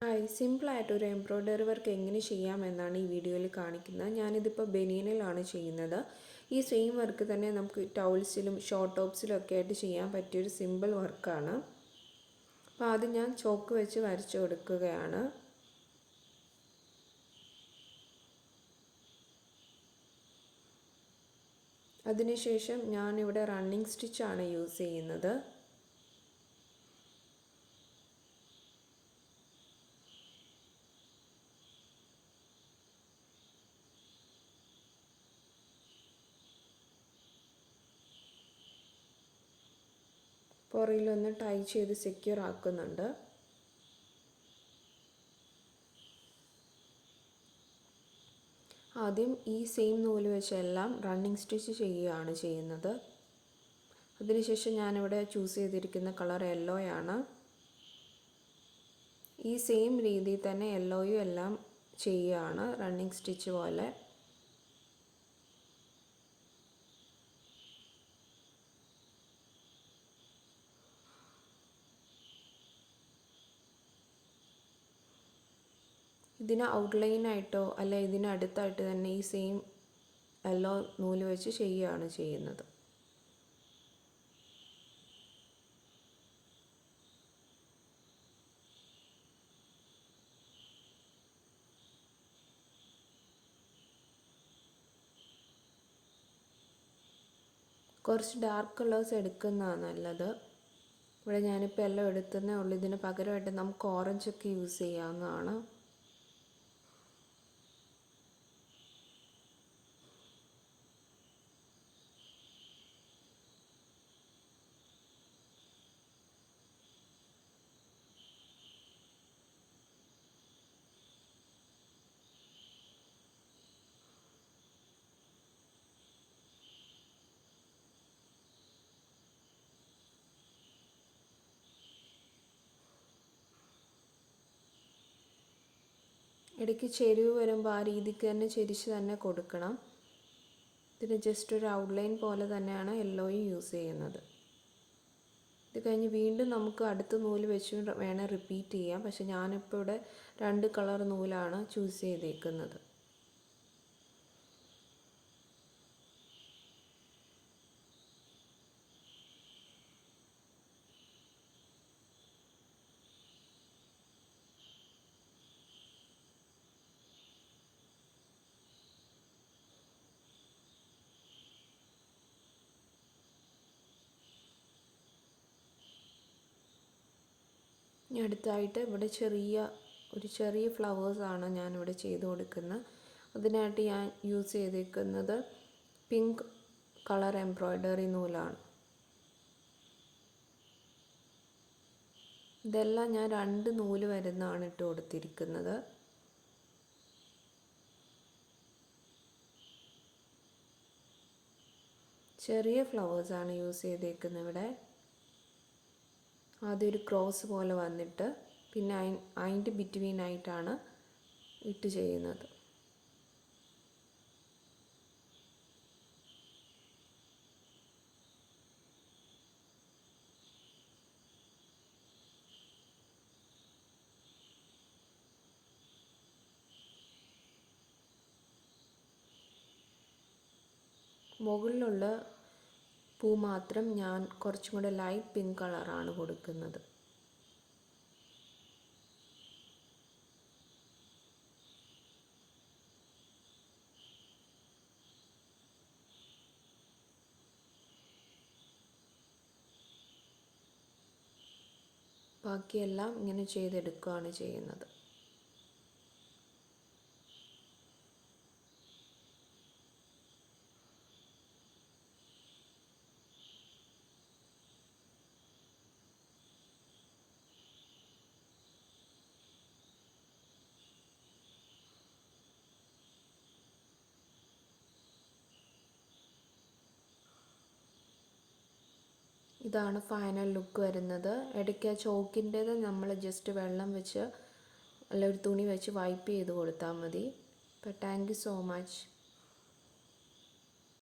Hi, സിമ്പിളായിട്ടൊരു embroidery work എങ്ങനെ ചെയ്യാമെന്നാണ് ഈ വീഡിയോയിൽ കാണിക്കുന്നത്. ഞാനിതിപ്പോൾ ബനിയനിലാണ് ചെയ്യുന്നത്. ഈ സെയിം വർക്ക് തന്നെ നമുക്ക് ടൗൾസിലും ഷോർട്ട് ടോപ്സിലും ഒക്കെ ആയിട്ട് ചെയ്യാൻ പറ്റിയൊരു സിമ്പിൾ വർക്കാണ്. അപ്പോൾ ആദ്യം ഞാൻ ചോക്ക് വെച്ച് വരച്ചു കൊടുക്കുകയാണ്. അതിനുശേഷം ഞാനിവിടെ റണ്ണിങ് സ്റ്റിച്ചാണ് യൂസ് ചെയ്യുന്നത്. പുറകിലൊന്ന് ടൈ ചെയ്ത് സെക്യൂർ ആക്കുന്നുണ്ട്. ആദ്യം ഈ സെയിം നൂല് വെച്ചെല്ലാം റണ്ണിങ് സ്റ്റിച്ച് ചെയ്യുകയാണ് ചെയ്യുന്നത്. അതിനുശേഷം ഞാനിവിടെ ചൂസ് ചെയ്തിരിക്കുന്ന കളർ യെല്ലോ ആണ്. ഈ സെയിം രീതിയിൽ തന്നെ യെല്ലോയും എല്ലാം ചെയ്യുകയാണ് റണ്ണിങ് സ്റ്റിച്ച് പോലെ. ഇതിന് ഔട്ട്ലൈനായിട്ടോ അല്ല ഇതിനടുത്തായിട്ട് തന്നെ ഈ സെയിം യെല്ലോ നൂല് വെച്ച് ചെയ്യുകയാണ് ചെയ്യുന്നത്. കുറച്ച് ഡാർക്ക് കളേഴ്സ് എടുക്കുന്നതാണ് നല്ലത്. ഇവിടെ ഞാനിപ്പോൾ എല്ലാം എടുത്തതേ ഉള്ളൂ. ഇതിന് പകരമായിട്ട് നമുക്ക് ഓറഞ്ചൊക്കെ യൂസ് ചെയ്യാവുന്നതാണ്. ഇടയ്ക്ക് ചെരിവ് വരുമ്പോൾ ആ രീതിക്ക് തന്നെ ചെരിച്ച് തന്നെ കൊടുക്കണം. ഇതിന് ജസ്റ്റ് ഒരു ഔട്ട്ലൈൻ പോലെ തന്നെയാണ് യെല്ലോയും യൂസ് ചെയ്യുന്നത്. ഇത് കഴിഞ്ഞ് വീണ്ടും നമുക്ക് അടുത്ത നൂല് വെച്ച് വേണം റിപ്പീറ്റ് ചെയ്യാം. പക്ഷെ ഞാനിപ്പോൾ ഇവിടെ 2 കളർ നൂലാണ് ചൂസ് ചെയ്തേക്കുന്നത്. ഇനി അടുത്തായിട്ട് ഇവിടെ ചെറിയ ഫ്ലവേഴ്സാണ് ഞാനിവിടെ ചെയ്ത് കൊടുക്കുന്നത്. അതിനായിട്ട് ഞാൻ യൂസ് ചെയ്തേക്കുന്നത് പിങ്ക് കളർ എംബ്രോയ്ഡറി നൂലാണ്. ഇതെല്ലാം ഞാൻ 2 നൂല് വരുന്നതാണ് ഇട്ട് കൊടുത്തിരിക്കുന്നത്. ചെറിയ ഫ്ലവേഴ്സാണ് യൂസ് ചെയ്തേക്കുന്നത് ഇവിടെ. ആദ്യം ഒരു ക്രോസ് പോലെ വന്നിട്ട് പിന്നെ അതിൻ്റെ ബിറ്റ്വീനായിട്ടാണ് ഇട്ട് ചെയ്യുന്നത്. മുകളിലുള്ള പൂ മാത്രം ഞാൻ കുറച്ചും കൂടെ ലൈറ്റ് പിങ്ക് കളറാണ് കൊടുക്കുന്നത്. ബാക്കിയെല്ലാം ഇങ്ങനെ ചെയ്തെടുക്കുകയാണ് ചെയ്യുന്നത്. ഇതാണ് ഫൈനൽ ലുക്ക് വരുന്നത്. ഇടയ്ക്ക് ചോക്കിൻ്റേത് നമ്മൾ ജസ്റ്റ് വെള്ളം വെച്ച് അല്ല ഒരു തുണി വെച്ച് വൈപ്പ് ചെയ്ത് കൊടുത്താൽ മതി. അപ്പോൾ താങ്ക് യു സോ മച്ച്.